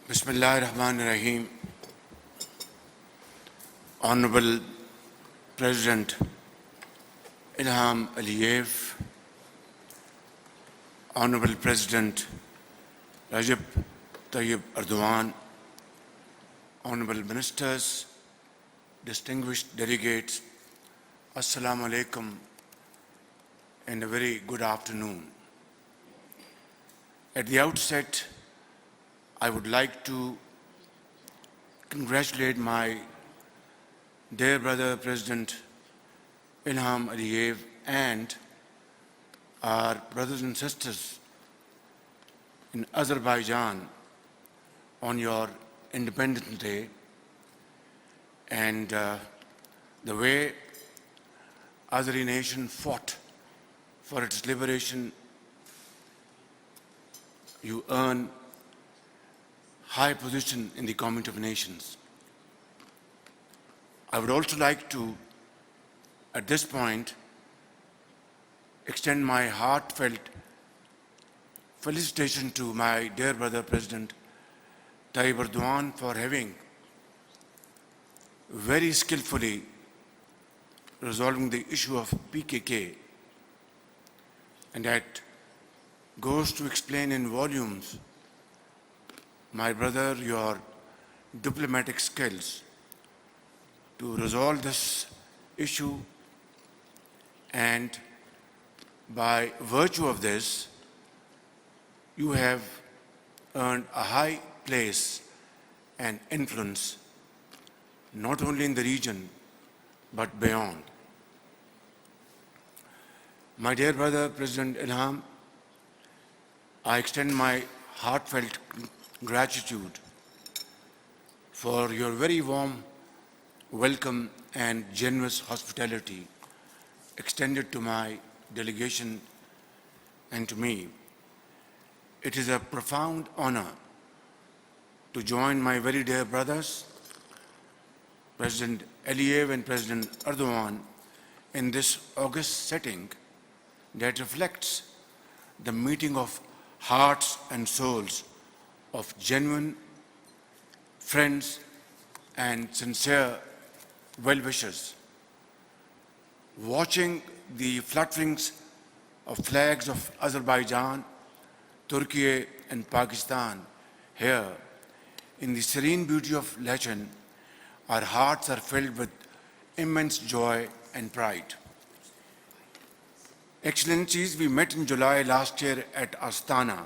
Bismillahirrahmanirrahim. Honorable President Ilham Aliyev, Honorable President Recep Tayyip Erdogan, Honorable Ministers, distinguished delegates, Assalamu alaikum and a very good afternoon. At the outset, I would like to congratulate my dear brother President Ilham Aliyev and our brothers and sisters in Azerbaijan on your Independence Day and the way Azeri nation fought for its liberation. You earn high position in the Community of Nations. I would also like to, at this point, extend my heartfelt felicitation to my dear brother President Tayyip Erdogan for having very skillfully resolving the issue of PKK, and that goes to explain in volumes, my brother, your diplomatic skills to resolve this issue, and by virtue of this, you have earned a high place and influence not only in the region but beyond. My dear brother, President Ilham, I extend my heartfelt gratitude for your very warm welcome and generous hospitality extended to my delegation and to me. It is a profound honor to join my very dear brothers, President Aliyev and President Erdogan, in this august setting that reflects the meeting of hearts and souls of genuine friends and sincere well-wishers. Watching the flutterings of flags of Azerbaijan, Turkey and Pakistan here in the serene beauty of Lachen, our hearts are filled with immense joy and pride. Excellencies, we met in July last year at Astana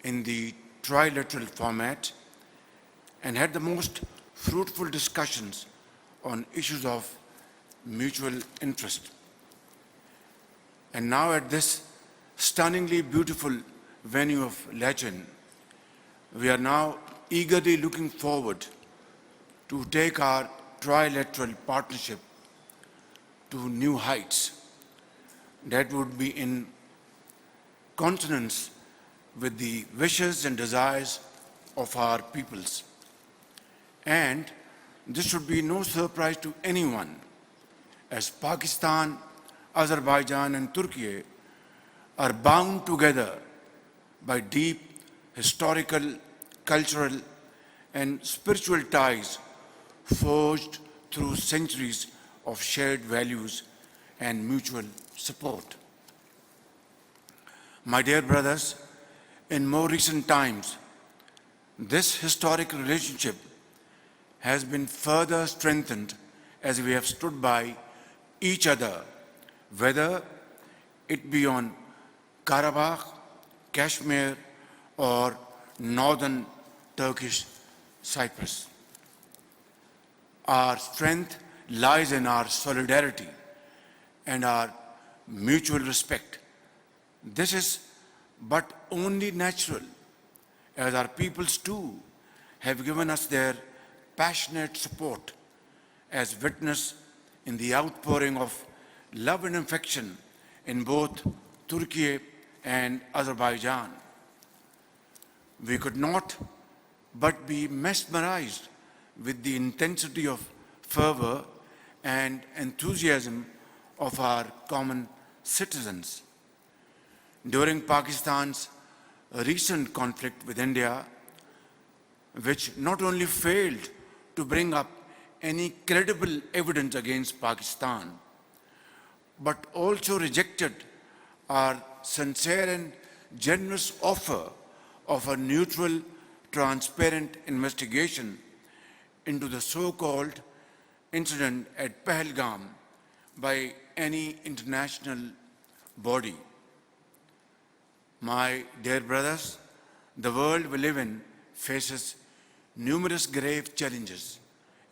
in the trilateral format and had the most fruitful discussions on issues of mutual interest. And now at this stunningly beautiful venue of Lachen, we are now eagerly looking forward to take our trilateral partnership to new heights that would be in consonance with the wishes and desires of our peoples. And this should be no surprise to anyone, as Pakistan, Azerbaijan and Turkey are bound together by deep historical, cultural and spiritual ties forged through centuries of shared values and mutual support. My dear brothers, in more recent times, this historic relationship has been further strengthened as we have stood by each other, whether it be on Karabakh, Kashmir, or northern Turkish Cyprus. Our strength lies in our solidarity and our mutual respect. This is but only natural, as our peoples too have given us their passionate support, as witnessed in the outpouring of love and affection in both Turkey and Azerbaijan. We could not but be mesmerized with the intensity of fervor and enthusiasm of our common citizens. During Pakistan's recent conflict with India, which not only failed to bring up any credible evidence against Pakistan, but also rejected our sincere and generous offer of a neutral, transparent investigation into the so-called incident at Pahalgam by any international body. My dear brothers, the world we live in faces numerous grave challenges,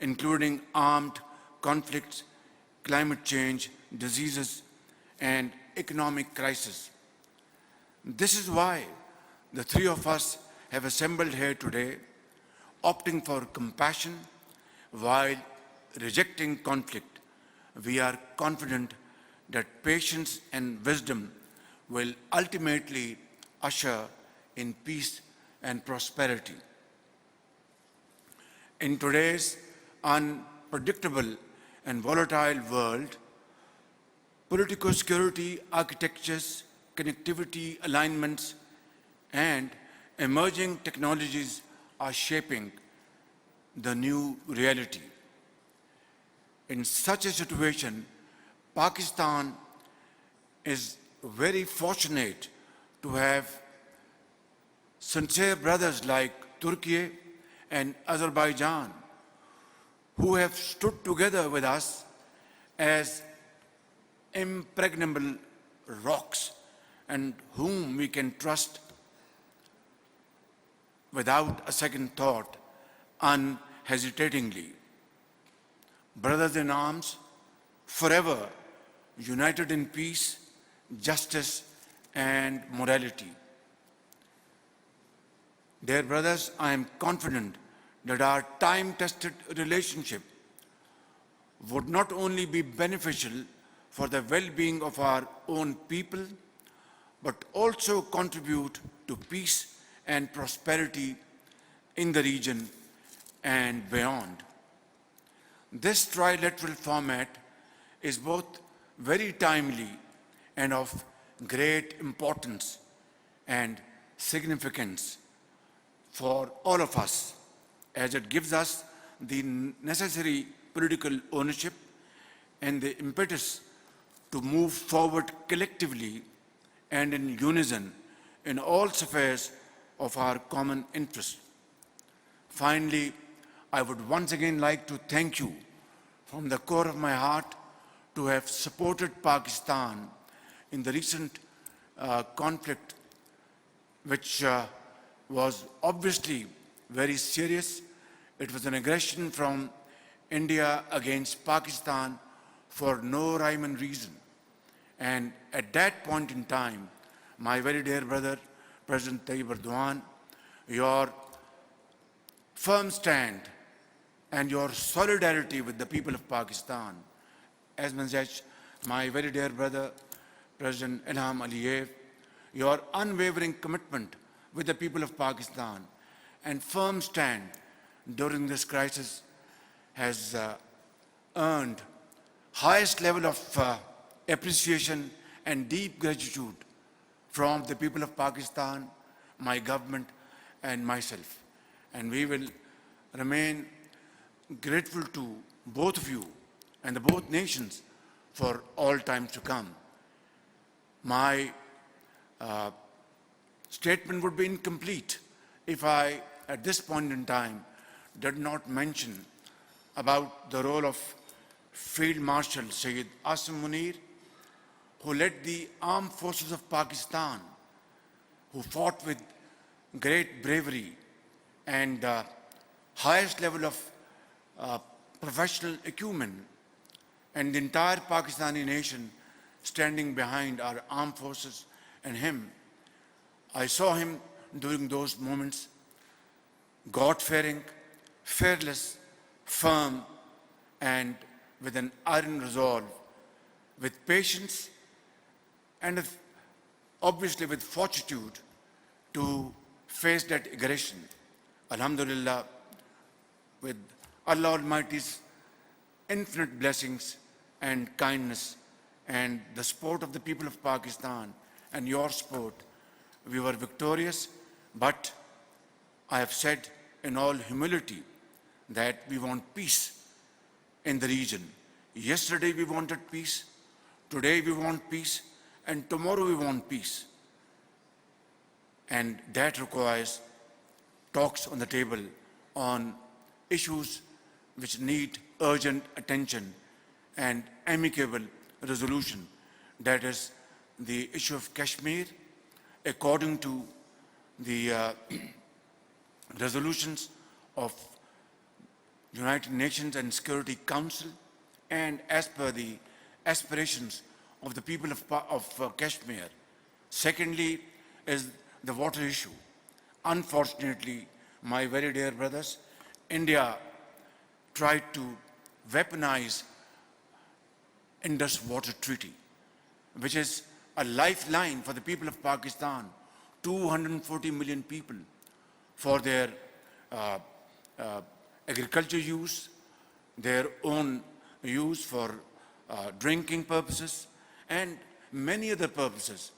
including armed conflicts, climate change, diseases, and economic crisis. This is why the three of us have assembled here today, opting for compassion while rejecting conflict. We are confident that patience and wisdom will ultimately usher in peace and prosperity. In today's unpredictable and volatile world, political security architectures, connectivity alignments, and emerging technologies are shaping the new reality. In such a situation, Pakistan is very fortunate to have sincere brothers like Turkey and Azerbaijan, who have stood together with us as impregnable rocks and whom we can trust without a second thought, unhesitatingly. Brothers in arms, forever united in peace, justice, and morality. Dear brothers, I am confident that our time-tested relationship would not only be beneficial for the well-being of our own people, but also contribute to peace and prosperity in the region and beyond. This trilateral format is both very timely and of great importance and significance for all of us, as it gives us the necessary political ownership and the impetus to move forward collectively and in unison in all spheres of our common interest. Finally, I would once again like to thank you from the core of my heart to have supported Pakistan in the recent conflict, which was obviously very serious. It was an aggression from India against Pakistan for no rhyme and reason. And at that point in time, my very dear brother, President Tayyip Erdogan, your firm stand and your solidarity with the people of Pakistan, as much as my very dear brother, President Ilham Aliyev, your unwavering commitment with the people of Pakistan and firm stand during this crisis has earned highest level of appreciation and deep gratitude from the people of Pakistan, my government, and myself. And we will remain grateful to both of you and the both nations for all times to come. My statement would be incomplete if I, at this point in time, did not mention about the role of Field Marshal Sayyid Asim Munir, who led the armed forces of Pakistan, who fought with great bravery and highest level of professional acumen, and the entire Pakistani nation standing behind our armed forces and him. I saw him during those moments, God-fearing, fearless, firm, and with an iron resolve, with patience, and obviously with fortitude to face that aggression. Alhamdulillah, with Allah Almighty's infinite blessings and kindness and the support of the people of Pakistan and your support, we were victorious. But I have said in all humility that we want peace in the region. Yesterday we wanted peace, today we want peace, and tomorrow we want peace. And that requires talks on the table on issues which need urgent attention and amicable resolution. That is the issue of Kashmir, according to the resolutions of United Nations and Security Council, and as per the aspirations of the people of Kashmir. Secondly is the water issue. Unfortunately, my very dear brothers, India tried to weaponize Indus Water Treaty, which is a lifeline for the people of Pakistan, 240 million people, for their agriculture use, their own use for drinking purposes, and many other purposes.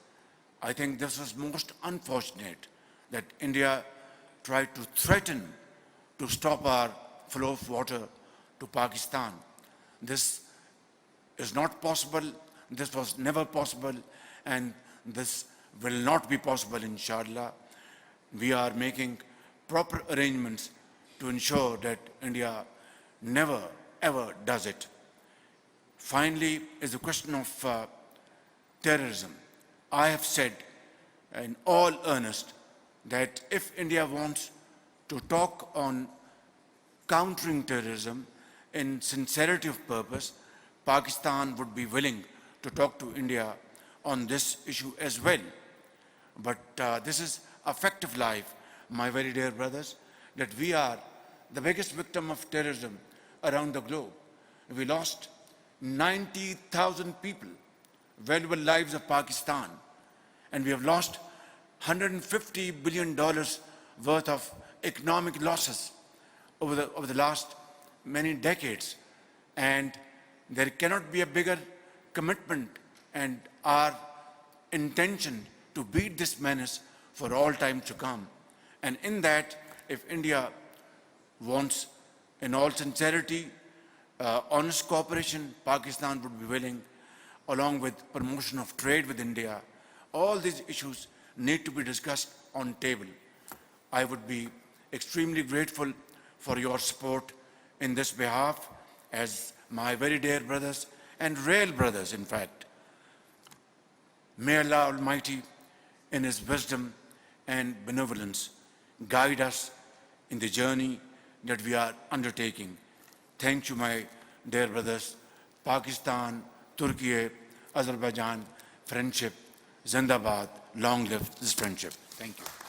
I think this was most unfortunate that India tried to threaten to stop our flow of water to Pakistan. This is not possible, this was never possible, and this will not be possible, inshallah. We are making proper arrangements to ensure that India never ever does it. Finally is the question of terrorism. I have said in all earnest that if India wants to talk on countering terrorism in sincerity of purpose, Pakistan would be willing to talk to India on this issue as well. But this is a fact of life, my very dear brothers, that we are the biggest victim of terrorism around the globe. We lost 90,000 people, valuable lives of Pakistan, and we have lost $150 billion worth of economic losses over the last many decades. And there cannot be a bigger commitment and our intention to beat this menace for all time to come. And in that, if India wants, in all sincerity, honest cooperation, Pakistan would be willing, along with promotion of trade with India. All these issues need to be discussed on table. I would be extremely grateful for your support in this behalf, as my very dear brothers and real brothers, in fact. May Allah Almighty, in His wisdom and benevolence, guide us in the journey that we are undertaking. Thank you, my dear brothers. Pakistan, Turkey, Azerbaijan, friendship, Zindabad, long live this friendship. Thank you.